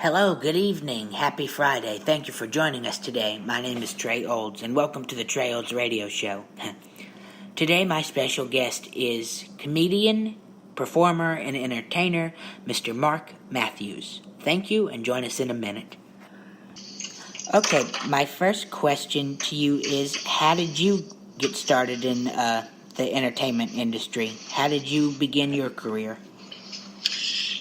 Hello, good evening, happy Friday. Thank you for joining us today. My name is Trey Olds, and welcome to the Trey Olds Radio Show. Today, my special guest is comedian, performer, and entertainer, Mr. Mark Matthews. Thank you, and join us in a minute. Okay, my first question to you is, how did you get started in the entertainment industry? How did you begin your career?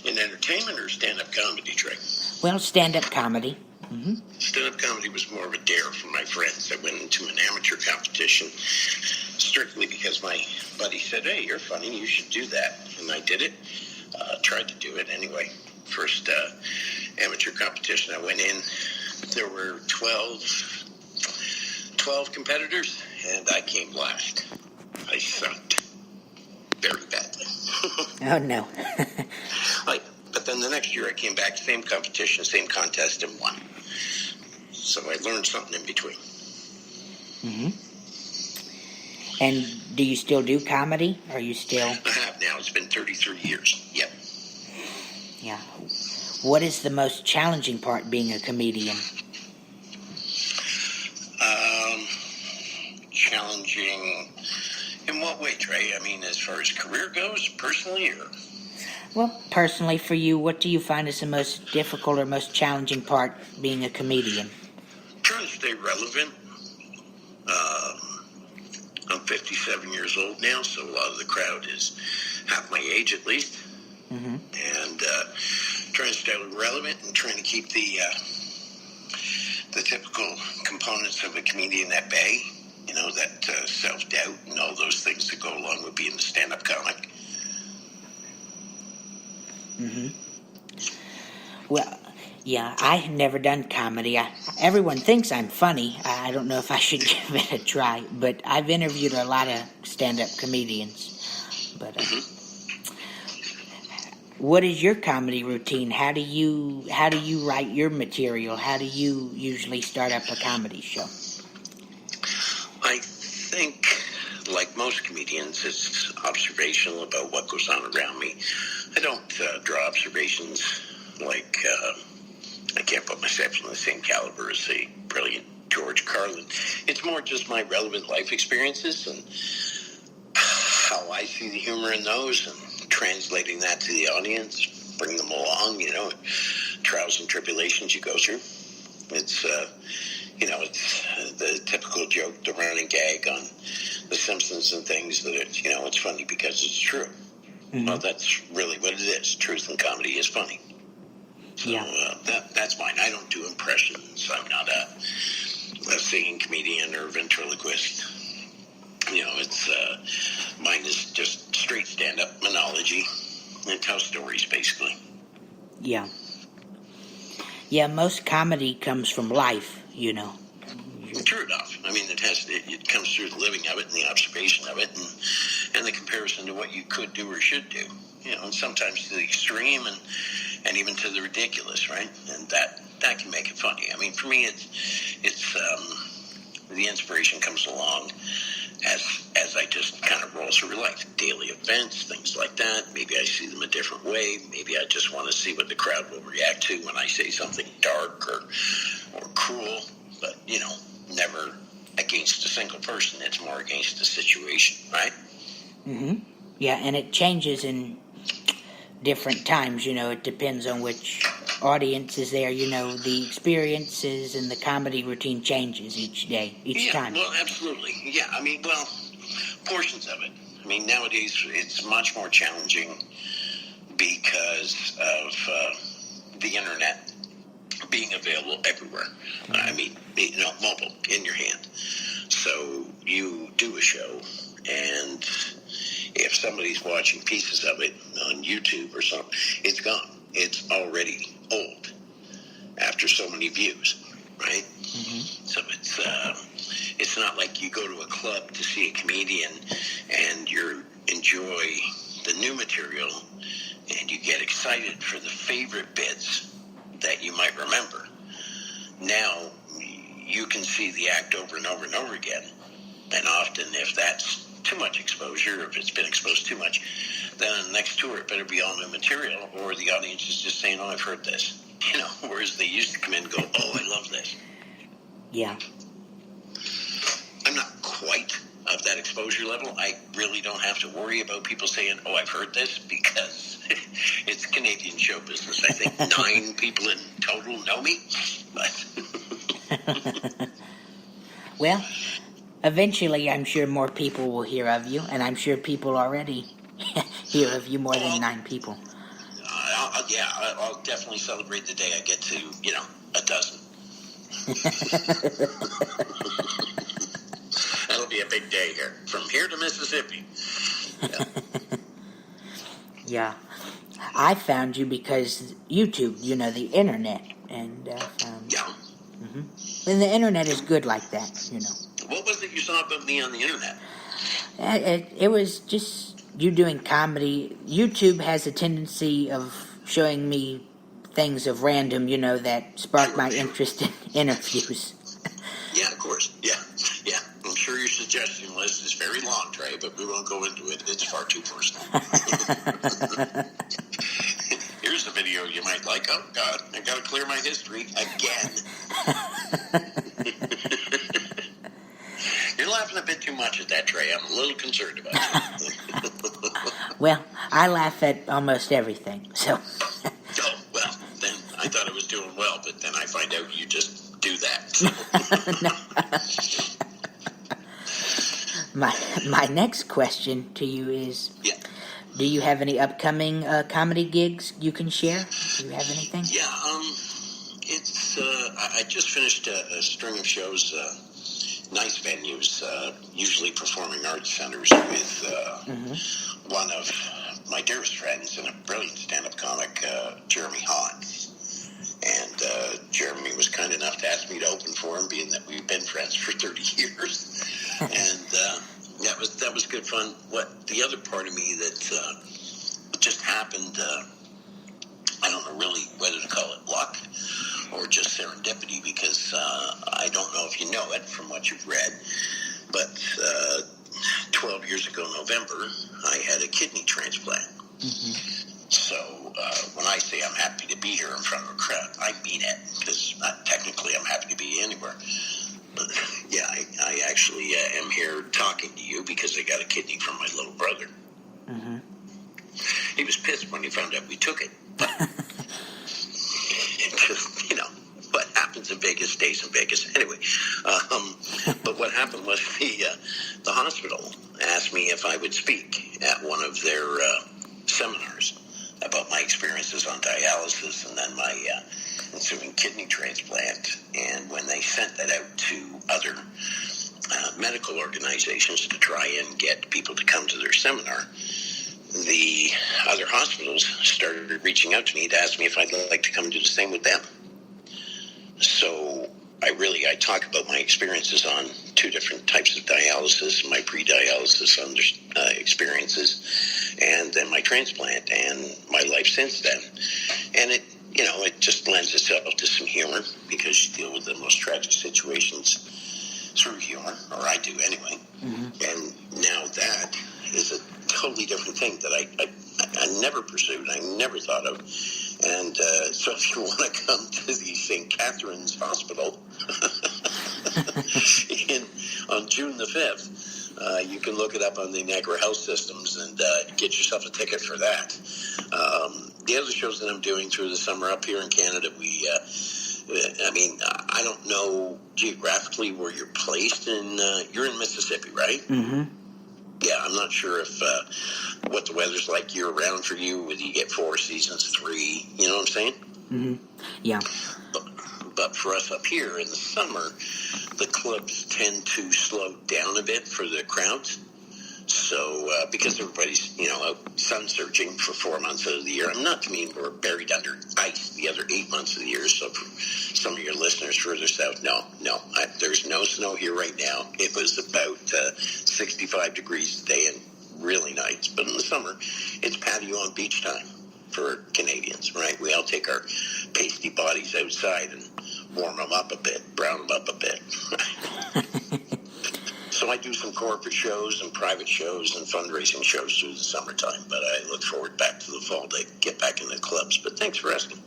In entertainment or stand-up comedy, Trey? Well, stand-up comedy. Mm-hmm. Stand-up comedy was more of a dare from my friends. I went into an amateur competition strictly because my buddy said, "Hey, you're funny, you should do that." And I did it. Tried to do it anyway. First amateur competition I went in, there were 12 competitors, and I came last. I sucked very badly. Oh, no. But then the next year I came back, same competition, same contest, and won. So I learned something in between. Mm-hmm. And do you still do comedy? Are you still? I have now. It's been 33 years. Yep. Yeah. What is the most challenging part being a comedian? Challenging in what way, Trey? I mean, as far as career goes, personally, or? Well, personally for you, what do you find is the most difficult or most challenging part being a comedian? Trying to stay relevant. I'm 57 years old now, so a lot of the crowd is half my age at least. Mm-hmm. And trying to stay relevant and trying to keep the typical components of a comedian at bay. You know, that self-doubt and all those things that go along with being a stand-up comic. Mm-hmm. Well, yeah, I've never done comedy. Everyone thinks I'm funny. I don't know if I should give it a try, but I've interviewed a lot of stand-up comedians. But what is your comedy routine? How do you write your material? How do you usually start up a comedy show? I think, like most comedians, it's observational about what goes on around me. I don't draw observations like I can't put myself in the same caliber as, say, brilliant George Carlin. It's more just my relevant life experiences and how I see the humor in those and translating that to the audience, bring them along, trials and tribulations you go through. It's, it's the typical joke, the running gag on The Simpsons and things that it's funny because it's true. Mm-hmm. Well, that's really what it is. Truth in comedy is funny. So yeah. That's mine. I don't do impressions. I'm not a singing comedian or ventriloquist. It's mine is just straight stand-up monology and tell stories, basically. Yeah. Yeah, most comedy comes from life, True enough. I mean, it comes through the living of it and the observation of it and the comparison to what you could do or should do. And sometimes to the extreme and even to the ridiculous, right? And that can make it funny. I mean, for me, it's the inspiration comes along as I just kind of roll through life, daily events, things like that. Maybe I see them a different way. Maybe I just want to see what the crowd will react to when I say something dark or cruel. But, never against a single person. It's more against the situation, right? Mm-hmm. Yeah, and it changes in different times. It depends on which audience is there. The experiences and the comedy routine changes each time. Well, absolutely. Yeah, I mean, portions of it. I mean, nowadays it's much more challenging because of the internet being available everywhere. I mean, mobile, in your hand. So you do a show, and if somebody's watching pieces of it on YouTube or something, it's gone. It's already old after so many views, right? Mm-hmm. So it's not like you go to a club to see a comedian and you enjoy the new material and you get excited for the favorite bits that you might remember. Now you can see the act over and over and over again, and often if that's too much exposure, if it's been exposed too much, then on the next tour it better be all new material, or the audience is just saying, "Oh, I've heard this." whereas they used to come in and go, oh, I love this. Yeah. I'm not quite of that exposure level. I really don't have to worry about people saying, oh, I've heard this, because it's Canadian show business. I think 9 people in total know me. But Well, eventually I'm sure more people will hear of you, and I'm sure people already hear of you more than 9 people. I'll definitely celebrate the day I get to, a dozen. That'll be a big day here. From here to Mississippi. Yeah. Yeah. I found you because YouTube, the internet. And Yeah. And the internet is good like that, What was it you saw about me on the internet? It was just you doing comedy. YouTube has a tendency of showing me things of random, that spark my interest in interviews. Yeah, of course. Yeah. I'm sure your suggestion list is very long, Trey, but we won't go into it. It's far too personal. Here's a video you might like. Oh, God, I got to clear my history again. You're laughing a bit too much at that, Trey. I'm a little concerned about it. Well, I laugh at almost everything, so... Oh, well, then I thought I was doing well, but then I find out you just do that. My next question to you is... Yeah. Do you have any upcoming comedy gigs you can share? Do you have anything? Yeah, it's... I just finished a string of shows... nice venues, usually performing arts centers, with one of my dearest friends and a brilliant stand-up comic, Jeremy Hahn. And Jeremy was kind enough to ask me to open for him, being that we've been friends for 30 years. And that was good fun. What the other part of me that just happened, I don't know really whether to call it luck or just serendipity, because I don't know if you know it from what you've read, but 12 years ago in November, I had a kidney transplant. Mm-hmm. So when I say I'm happy to be here in front of a crowd, I mean it, because technically I'm happy to be anywhere. But yeah, I actually am here talking to you because I got a kidney from my little brother. Mm-hmm. He was pissed when he found out we took it. But just, what happens in Vegas stays in Vegas. Anyway, but what happened was the hospital asked me if I would speak at one of their seminars about my experiences on dialysis and then my ensuing kidney transplant. And when they sent that out to other medical organizations to try and get people to come to their seminar, the other hospitals started reaching out to me to ask me if I'd like to come do the same with them. So I talk about my experiences on 2 different types of dialysis, my pre-dialysis experiences, and then my transplant and my life since then. And it just lends itself to some humor, because you deal with the most tragic situations through humor, or I do anyway. Mm-hmm. And now that is a totally different thing that I never pursued, I never thought of. And so if you want to come to the St. Catherine's Hospital on June the 5th, you can look it up on the Niagara Health Systems and get yourself a ticket for that. The other shows that I'm doing through the summer up here in Canada, I don't know geographically where you're placed you're in Mississippi, right? Mm-hmm. Yeah, I'm not sure if what the weather's like year-round for you, whether you get 4 seasons, 3, you know what I'm saying? Mm-hmm. Yeah. But for us up here in the summer, the clubs tend to slow down a bit for the crowds. So, because everybody's, out sun searching for 4 months of the year. I'm not to mean we're buried under ice the other 8 months of the year. So for some of your listeners further south, no, there's no snow here right now. It was about 65 degrees today and really nice. But in the summer, it's patio on beach time for Canadians, right? We all take our pasty bodies outside and warm them up a bit, brown them up a bit. So I do some corporate shows and private shows and fundraising shows through the summertime, but I look forward back to the fall to get back in the clubs. But thanks for asking.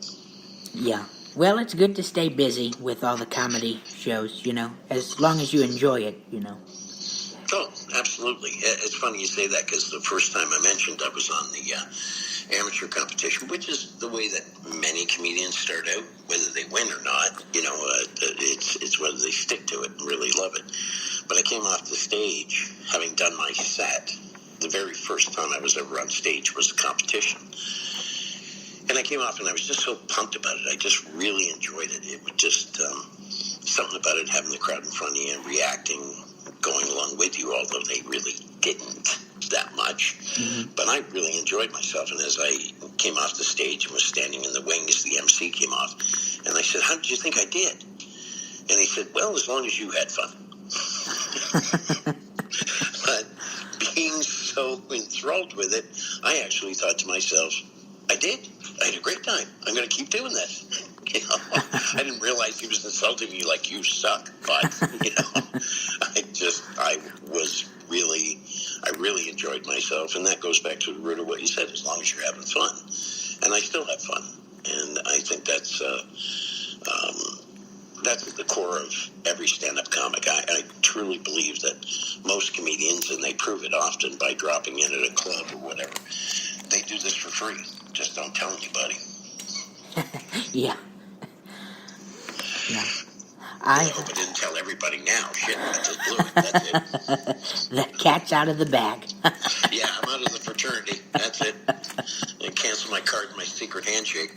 Yeah. Well, it's good to stay busy with all the comedy shows, as long as you enjoy it, Oh, absolutely. It's funny you say that because the first time I mentioned I was on the amateur competition, which is the way that many comedians start out, whether they win or not. It's whether they stick to it and really love it. But I came off the stage having done my set. The very first time I was ever on stage was a competition. And I came off and I was just so pumped about it. I just really enjoyed it. It was just something about it, having the crowd in front of you and reacting, going along with you, although they really didn't that much. Mm-hmm. But I really enjoyed myself. And as I came off the stage and was standing in the wings, the MC came off. And I said, "How did you think I did?" And he said, "Well, as long as you had fun." But being so enthralled with it, I actually thought to myself, I did. I had a great time. I'm going to keep doing this. I didn't realize he was insulting me like, "You suck." But, I really enjoyed myself. And that goes back to the root of what you said, as long as you're having fun. And I still have fun. And I think that's at the core of every stand-up comic. I truly believe that most comedians, and they prove it often by dropping in at a club or whatever, they do this for free. Just don't tell anybody. Yeah. I hope I didn't tell everybody now. Shit, I just blew it. That's it. The cat's out of the bag. Yeah, I'm out of the fraternity. That's it. I cancel my card and my secret handshake.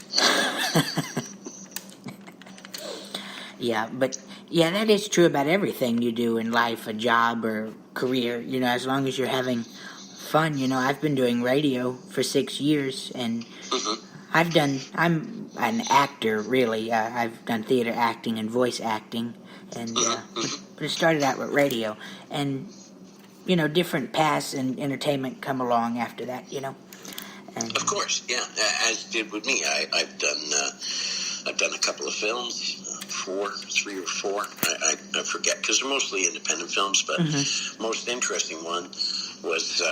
Yeah, but that is true about everything you do in life, a job or career. As long as you're having fun. I've been doing radio for 6 years, and mm-hmm. I'm an actor, really. I've done theater acting and voice acting, and but it started out with radio, and different paths and entertainment come along after that. And, of course, yeah, as did with me. I've done a couple of films. 3 or 4. I forget, because they're mostly independent films, but most interesting one was,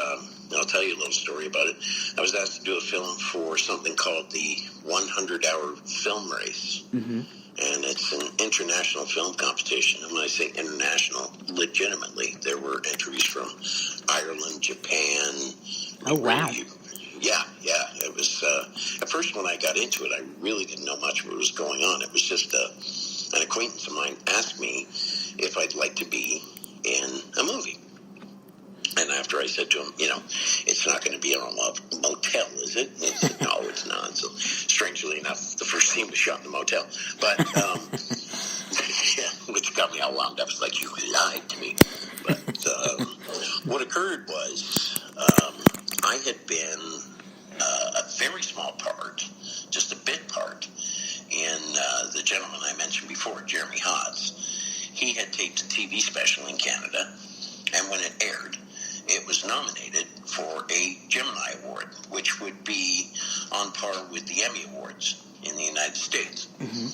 I'll tell you a little story about it. I was asked to do a film for something called the 100-hour film race. Mm-hmm. And it's an international film competition. And when I say international, legitimately, there were entries from Ireland, Japan. Oh, wow. Yeah. It was, at first when I got into it, I really didn't know much of what was going on. It was just an acquaintance of mine asked me if I'd like to be in a movie. And after I said to him, it's not going to be on a motel, is it? And he said, "No, it's not." So strangely enough, the first scene was shot in the motel. But, which got me all wound up. It's like, you lied to me. But what occurred was I had been a very small part, just a bit part, in the gentleman I mentioned before, Jeremy Hodds. He had taped a TV special in Canada, and when it aired, it was nominated for a Gemini Award, which would be on par with the Emmy Awards in the United States. Mm-hmm.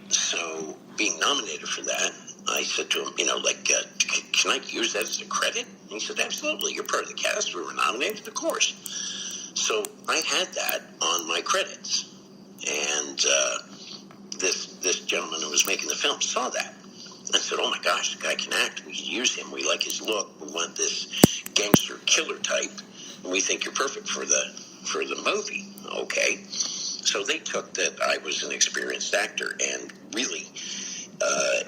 So, being nominated for that, I said to him, can I use that as a credit? And he said, "Absolutely, you're part of the cast, we were nominated, of course." So, I had that on my credits. And this gentleman who was making the film saw that. I said, "Oh my gosh, the guy can act. We can use him. We like his look. We want this gangster killer type. And we think you're perfect for the movie." Okay. So they took that I was an experienced actor, and really,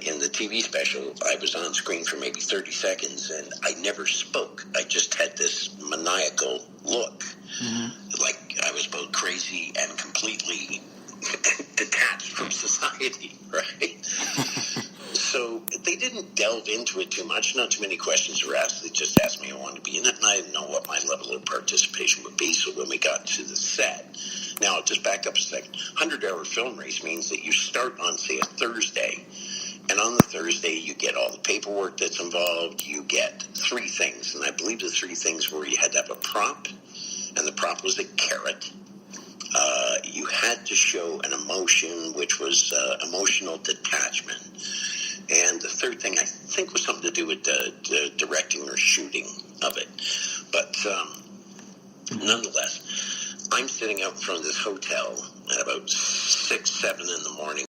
in the TV special, I was on screen for maybe 30 seconds, and I never spoke. I just had this maniacal look, like I was both crazy and completely detached from society, right? So they didn't delve into it too much. Not too many questions were asked. They just asked me if I wanted to be in it, and I didn't know what my level of participation would be. So when we got to the set, now I'll just back up a second. 100-hour film race means that you start on, say, a Thursday, and on the Thursday you get all the paperwork that's involved. You get 3 things, and I believe the 3 things were you had to have a prop, and the prop was a carrot. You had to show an emotion, which was emotional detachment. And the third thing, I think, was something to do with the directing or shooting of it. But nonetheless, I'm sitting out front of this hotel at about 6, 7 in the morning,